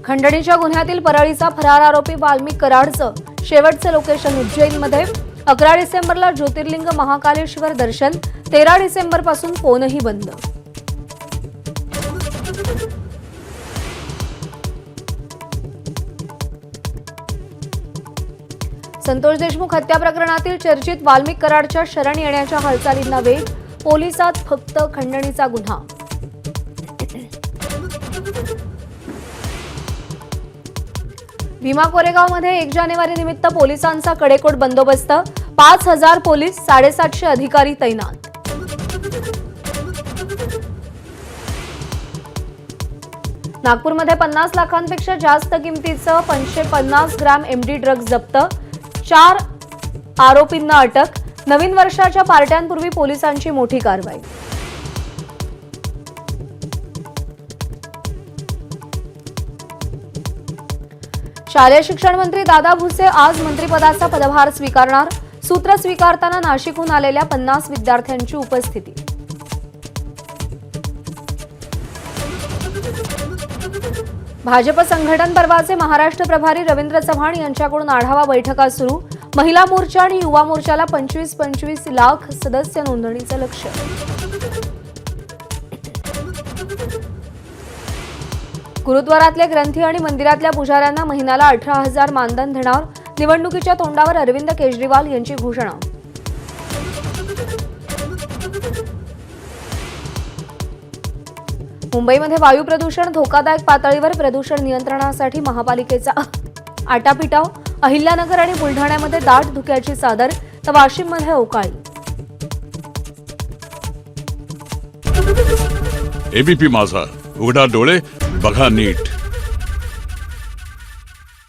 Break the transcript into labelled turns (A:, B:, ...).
A: खंडणीच्या गुन्ह्यातील परळीचा फरार आरोपी वाल्मिक कराडचं शेवटचं लोकेशन उज्जैनमध्ये। 11 डिसेंबरला ज्योतिर्लिंग महाकालेश्वर दर्शन, 13 डिसेंबरपासून फोनही बंद। संतोष देशमुख हत्या प्रकरणातील चर्चित वाल्मिक कराडच्या शरण येण्याच्या हालचालींना वेग, पोलिसात फक्त खंडणीचा गुन्हा। भीमा कोरेगावमध्ये 1 जानेवारी निमित्त पोलिसांचा कडेकोट बंदोबस्त, 5000 पोलीस, 750 अधिकारी तैनात। नागपूरमध्ये 50 लाखांपेक्षा जास्त किमतीचं 550 ग्रॅम एमडी ड्रग्ज जप्त, 4 आरोपींना अटक। नवीन वर्षाच्या पार्ट्यांपूर्वी पोलिसांची मोठी कारवाई। शालेय शिक्षण मंत्री दादा भुसे आज मंत्रिपदाचा पदभार स्वीकारणार। सूत्र स्वीकारताना नाशिकहून आलेल्या 50 विद्यार्थ्यांची उपस्थिती। भाजप संघटन पर्वाचे महाराष्ट्र प्रभारी रवींद्र चव्हाण यांच्याकडून आढावा बैठका सुरू। महिला मोर्चा आणि युवा मोर्चाला 25-25 लाख सदस्य नोंदणीचं लक्ष्य। गुरुद्वारातले ग्रंथी आणि मंदिरातल्या पुजाऱ्यांना महिन्याला 18,000 मानधन देणार। निवडणुकीच्या तोंडावर अरविंद केजरीवाल यांची घोषणा। मुंबईमध्ये वायू प्रदूषण धोकादायक पातळीवर, प्रदूषण नियंत्रणासाठी महापालिकेचा आटापिटाव। अहिल्यानगर आणि बुलढाण्यामध्ये दाट धुक्याची चादर, तर वाशिममध्ये अवकाळी।
B: एबीपी माझा, उघडा डोळे बघा नीट।